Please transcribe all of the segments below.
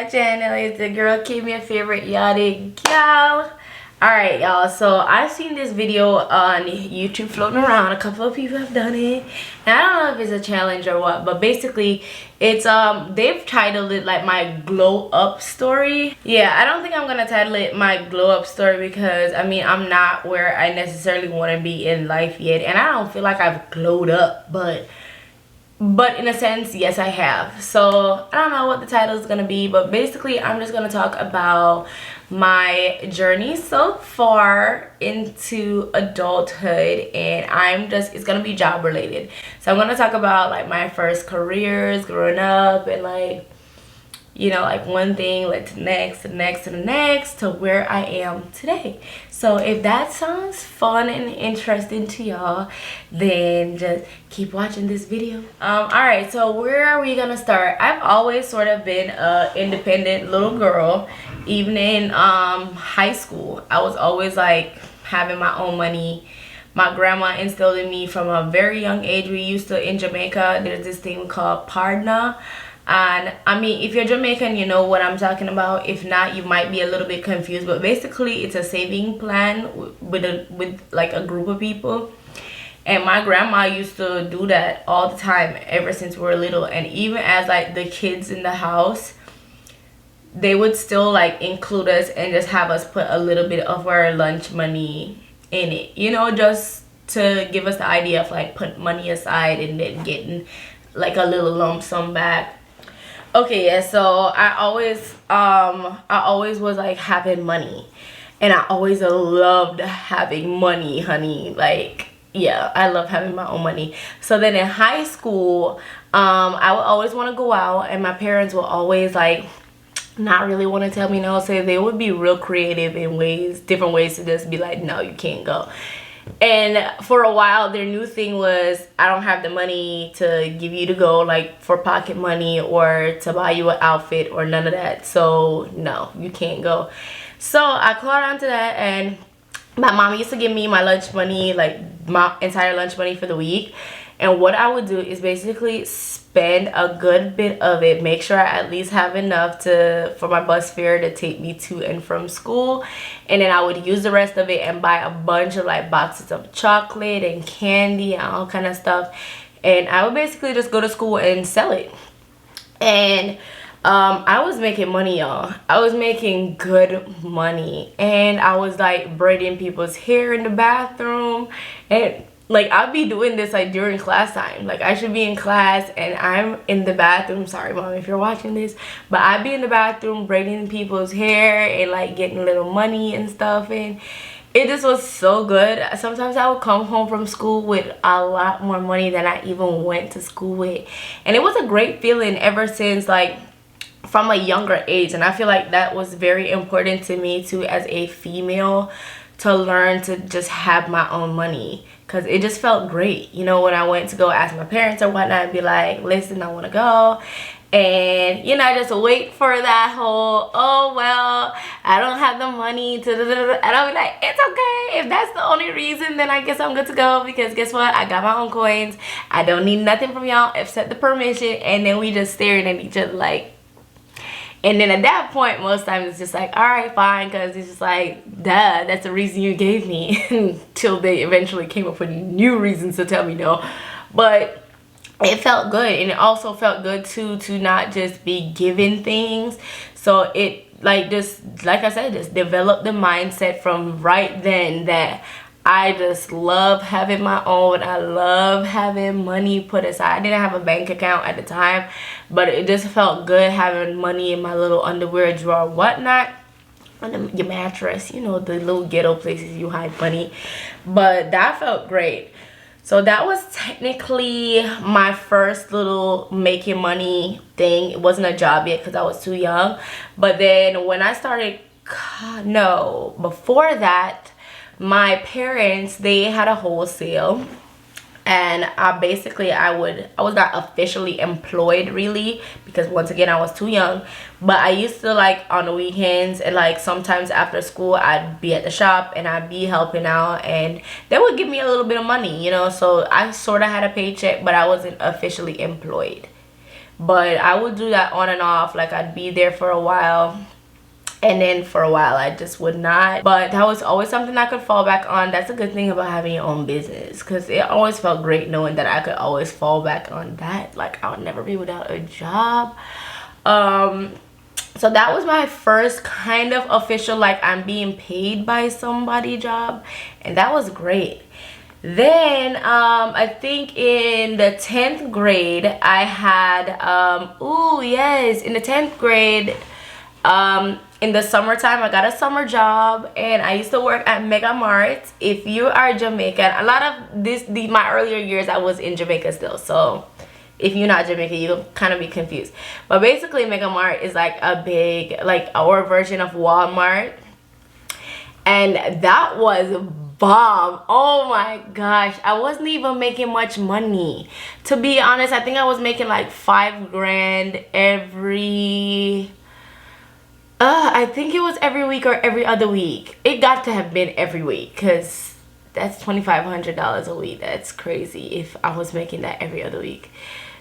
my channel. It's the girl Kimia favorite yachty gal. Alright y'all, so I've seen this video on YouTube floating around. A couple of people have done it, and I don't know if it's a challenge or what, but basically it's they've titled it like my glow up story. Yeah, I don't think I'm gonna title it my glow up story because I mean I'm not where I necessarily want to be in life yet, and I don't feel like I've glowed up, but in a sense, yes, I have. So I don't know what the title is gonna be, but basically I'm just gonna talk about my journey so far into adulthood, and it's gonna be job related. So I'm gonna talk about like my first careers growing up, and like, you know, like one thing led to the next, to the next, to the next, to where I am today. So if that sounds fun and interesting to y'all, then just keep watching this video. Alright, so where are we gonna start? I've always sort of been a independent little girl. Even in high school, I was always like having my own money. My grandma instilled in me from a very young age. We used to, in Jamaica, there's this thing called Pardna. And I mean, if you're Jamaican, you know what I'm talking about. If not, you might be a little bit confused, but basically it's a saving plan with like a group of people. And my grandma used to do that all the time ever since we were little. And even as like the kids in the house, they would still like include us and just have us put a little bit of our lunch money in it, you know, just to give us the idea of like put money aside and then getting like a little lump sum back. Okay, yeah, so I always was like having money, and I always loved having money, honey. Like, yeah, I love having my own money. So then in high school, I would always want to go out, and my parents will always like not really want to tell me no. So they would be real creative in different ways to just be like, no, you can't go. And for a while, their new thing was, I don't have the money to give you to go, like for pocket money or to buy you an outfit or none of that. So no, you can't go. So I caught on to that, and my mom used to give me my lunch money, like my entire lunch money for the week. And what I would do is basically spend a good bit of it, make sure I at least have enough for my bus fare to take me to and from school, and then I would use the rest of it and buy a bunch of like boxes of chocolate and candy and all kind of stuff, and I would basically just go to school and sell it. And I was making money, y'all. I was making good money, and I was like braiding people's hair in the bathroom, and like I'll be doing this like during class time. Like I should be in class and I'm in the bathroom. Sorry mom if you're watching this, but I'd be in the bathroom braiding people's hair and like getting a little money and stuff, and it just was so good. Sometimes I would come home from school with a lot more money than I even went to school with, and it was a great feeling ever since like from a younger age. And I feel like that was very important to me too as a female, to learn to just have my own money, because it just felt great, you know, when I went to go ask my parents or whatnot and be like, listen, I want to go. And you know, I just wait for that whole, oh well, I don't have the money to, and I'll be like, it's okay. If that's the only reason, then I guess I'm good to go, because guess what, I got my own coins. I don't need nothing from y'all except the permission. And then we just staring at each other like, and then at that point, most times it's just like, all right, fine, because it's just like, duh, that's the reason you gave me, until they eventually came up with new reasons to tell me no. But it felt good, and it also felt good too to not just be given things. So it like just, like I said, just developed the mindset from right then that I just love having my own. I love having money put aside. I didn't have a bank account at the time, but it just felt good having money in my little underwear drawer, whatnot, on your mattress, you know, the little ghetto places you hide money. But that felt great. So that was technically my first little making money thing. It wasn't a job yet because I was too young. But then when I started, no, before that, my parents, they had a wholesale, and I was not officially employed really, because once again I was too young. But I used to, like, on the weekends and like sometimes after school, I'd be at the shop and I'd be helping out, and they would give me a little bit of money, you know. So I sort of had a paycheck, but I wasn't officially employed. but I would do that on and off. Like I'd be there for a while, and then for a while I just would not. But that was always something I could fall back on. That's a good thing about having your own business, because it always felt great knowing that I could always fall back on that. Like I would never be without a job. So that was my first kind of official, like I'm being paid by somebody job, and that was great. Then I think in the 10th grade I had oh yes, in the 10th grade, in the summertime I got a summer job, and I used to work at Mega Mart. If you are Jamaican, a lot of my earlier years I was in Jamaica still, so if you're not Jamaican, you'll kind of be confused. But basically Mega Mart is like a big, like our version of Walmart, and that was bomb. Oh my gosh, I wasn't even making much money, to be honest. I think I was making like 5 grand every I think it was every week or every other week. It got to have been every week, because that's $2,500 a week. That's crazy if I was making that every other week.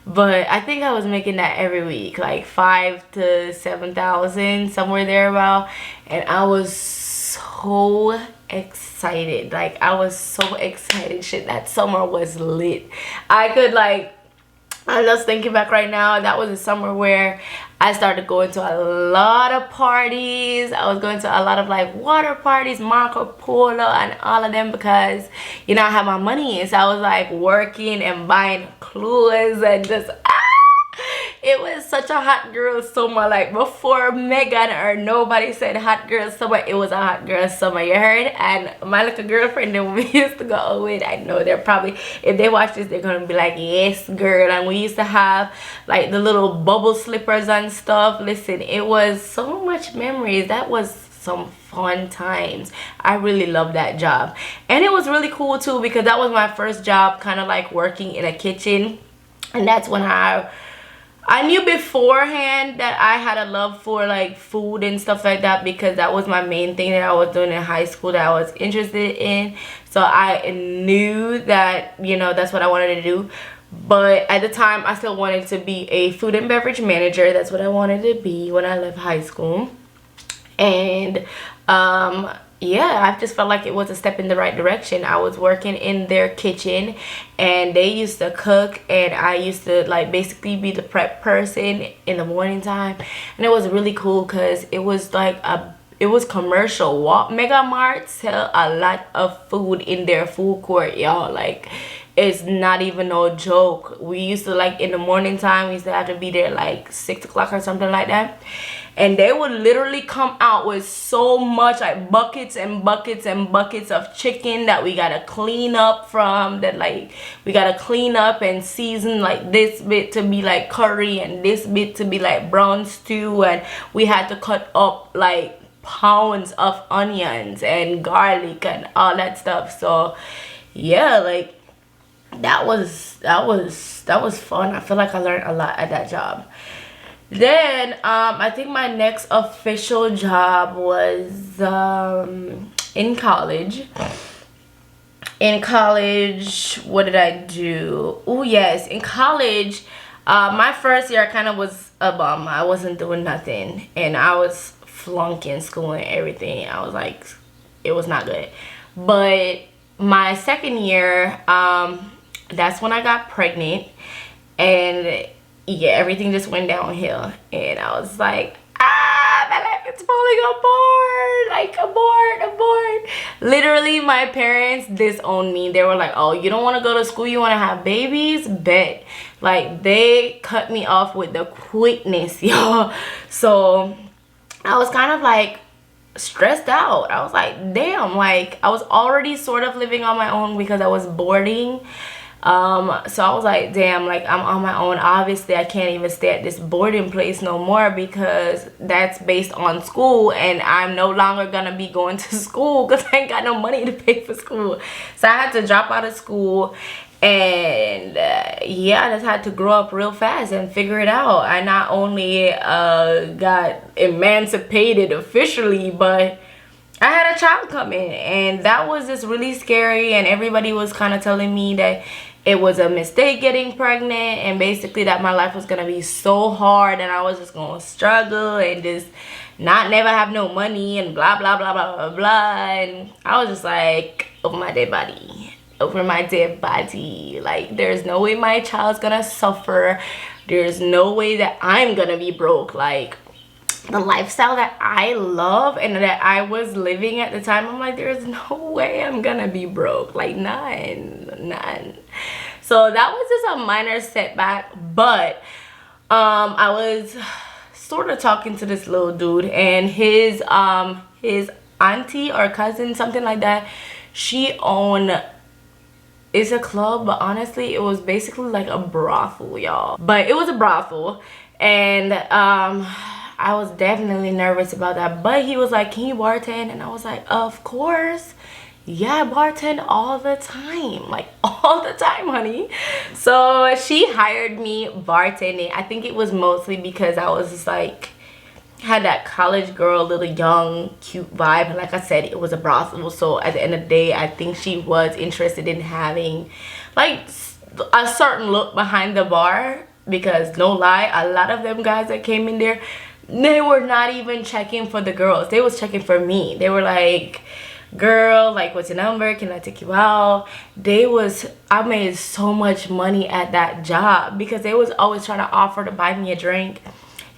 But I think I was making that every week, like 5 to 7,000, somewhere there about. And I was so excited. Like I was so excited. Shit, that summer was lit. I could like, I'm just thinking back right now, that was a summer where I started going to a lot of parties. I was going to a lot of like water parties, Marco Polo, and all of them, because you know I had my money in. So I was like working and buying clothes and just it was such a hot girl summer. Like before Megan or nobody said hot girl summer, it was a hot girl summer, you heard? And my little girlfriend that we used to go with, I know they're probably, if they watch this, they're gonna be like, yes girl. And we used to have like the little bubble slippers and stuff. Listen, it was so much memories. That was some fun times. I really loved that job, and it was really cool too, because that was my first job kind of like working in a kitchen. And that's when I knew beforehand that I had a love for like food and stuff like that, because that was my main thing that I was doing in high school that I was interested in. So I knew that, you know, that's what I wanted to do. But at the time I still wanted to be a food and beverage manager. That's what I wanted to be when I left high school. And yeah, I just felt like it was a step in the right direction. I was working in their kitchen, and they used to cook, and I used to like basically be the prep person in the morning time. And it was really cool, because it was like it was commercial. Mega Mart sell a lot of food in their food court, y'all. Like it's not even no joke. We used to, like, in the morning time, we used to have to be there like 6 o'clock or something like that. And they would literally come out with so much, like buckets and buckets and buckets of chicken that we gotta clean up from, that like we gotta clean up and season, like this bit to be like curry and this bit to be like brown stew. And we had to cut up like pounds of onions and garlic and all that stuff. So yeah, like that was fun. I feel like I learned a lot at that job. Then I think my next official job was in college. In college, what did I do? Oh yes, in college, my first year kind of was a bum. I wasn't doing nothing, and I was flunking school and everything. I was like, it was not good. But my second year, that's when I got pregnant, and yeah, everything just went downhill. And I was like, my life is falling apart, like abort. Literally, my parents disowned me. They were like, oh, you don't want to go to school, you want to have babies? Bet. Like, they cut me off with the quickness, y'all. So I was kind of like stressed out. I was like, damn, like I was already sort of living on my own because I was boarding. So I was like, damn, like I'm on my own. Obviously I can't even stay at this boarding place no more, because that's based on school, and I'm no longer gonna be going to school because I ain't got no money to pay for school. So I had to drop out of school, and yeah, I just had to grow up real fast and figure it out. I not only got emancipated officially, but I had a child come in, and that was just really scary. And everybody was kind of telling me that it was a mistake getting pregnant, and basically that my life was gonna be so hard and I was just gonna struggle and just not never have no money and blah blah blah blah blah blah. And I was just like, over my dead body, over my dead body. Like, there's no way my child's gonna suffer. There's no way that I'm gonna be broke. Like, the lifestyle that I love and that I was living at the time, I'm like, there's no way I'm gonna be broke. Like, none. So that was just a minor setback, but I was sort of talking to this little dude, and his auntie or cousin, something like that, she owned, it's a club, but honestly it was basically like a brothel, y'all. But it was a brothel, and I was definitely nervous about that. But he was like, can you bartend? And I was like, of course. Yeah, I bartend all the time. Like, all the time, honey. So she hired me bartending. I think it was mostly because I was just like, had that college girl, little young, cute vibe. And like I said, it was a brothel. So at the end of the day, I think she was interested in having like a certain look behind the bar. Because no lie, a lot of them guys that came in there, they were not even checking for the girls. They was checking for me. They were like, girl, like, what's your number? Can I take you out? I made so much money at that job because they was always trying to offer to buy me a drink.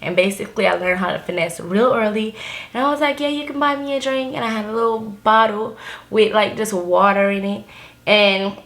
And basically I learned how to finesse real early, and I was like, yeah, you can buy me a drink. And I had a little bottle with like just water in it, and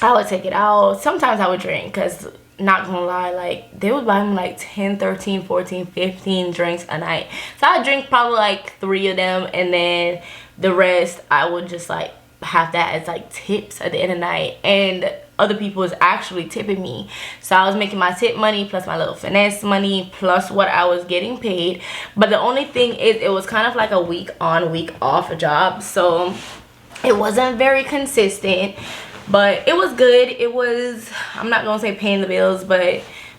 I would take it out. Sometimes I would drink, because not gonna lie, like, they would buy me like 10, 13, 14, 15 drinks a night. So I would drink probably like 3 of them, and then the rest I would just like have that as like tips at the end of the night. And other people was actually tipping me, so I was making my tip money plus my little finesse money plus what I was getting paid. But the only thing is, it was kind of like a week on week off job, so it wasn't very consistent, but it was good. It was, I'm not gonna say paying the bills, but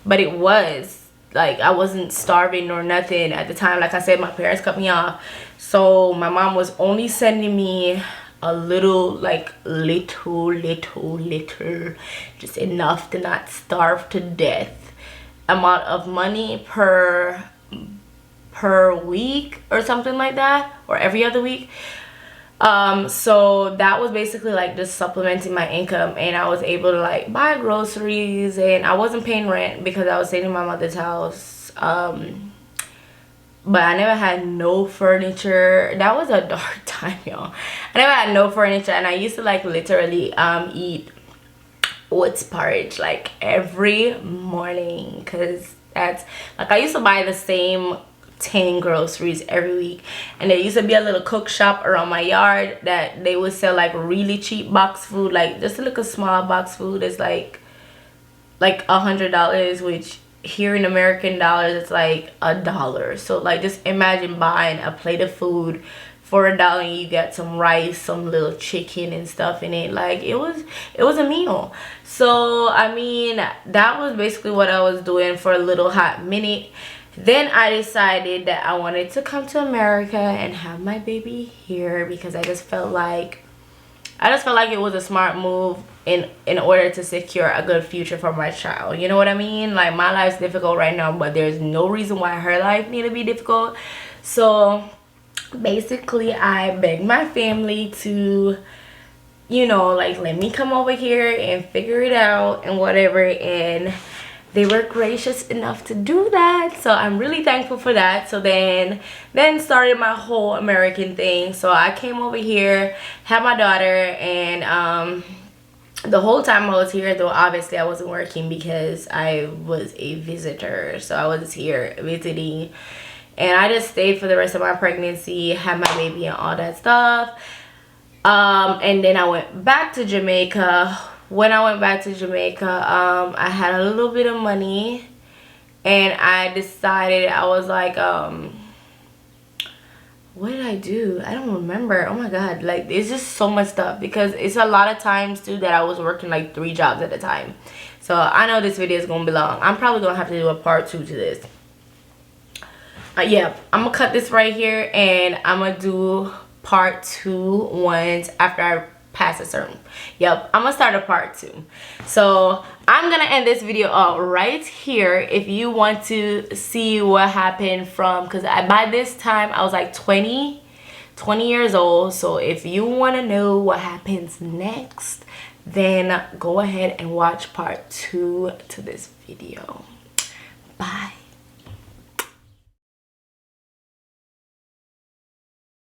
it was like, I wasn't starving or nothing at the time. Like I said, my parents cut me off, so my mom was only sending me a little, like little, just enough to not starve to death amount of money per week or something like that, or every other week. So that was basically like just supplementing my income, and I was able to like buy groceries, and I wasn't paying rent because I was staying in my mother's house. But I never had no furniture. That was a dark time, y'all. I never had no furniture, and I used to like literally eat oats porridge like every morning, because that's like, I used to buy the same 10 groceries every week. And there used to be a little cook shop around my yard that they would sell like really cheap box food, like just a little small box food is like $100, which here in American dollars it's like $1. So like, just imagine buying a plate of food for $1 and you get some rice, some little chicken and stuff in it. Like, it was a meal. So I mean, that was basically what I was doing for a little hot minute. Then I decided that I wanted to come to America and have my baby here, because I just felt like it was a smart move in order to secure a good future for my child. You know what I mean? Like, my life's difficult right now, but there's no reason why her life need to be difficult. So basically I begged my family to, you know, like, let me come over here and figure it out and whatever, and they were gracious enough to do that. So I'm really thankful for that. So then started my whole American thing. So I came over here, had my daughter, and the whole time I was here, though obviously I wasn't working because I was a visitor. So I was here visiting, and I just stayed for the rest of my pregnancy, had my baby and all that stuff. And then I went back to Jamaica. When I went back to Jamaica, I had a little bit of money, and I decided, I was like, what did I do? I don't remember. Oh my god, like, it's just so much stuff, because it's a lot of times too that I was working like 3 jobs at a time. So I know this video is gonna be long. I'm probably gonna have to do a part 2 to this. Yeah, I'm gonna cut this right here, and I'm gonna do part 2 once after I past a certain, yep, I'm gonna start a part 2. So I'm gonna end this video right here. If you want to see what happened from, because by this time I was like 20 years old, so if you want to know what happens next, then go ahead and watch part 2 to this video. Bye.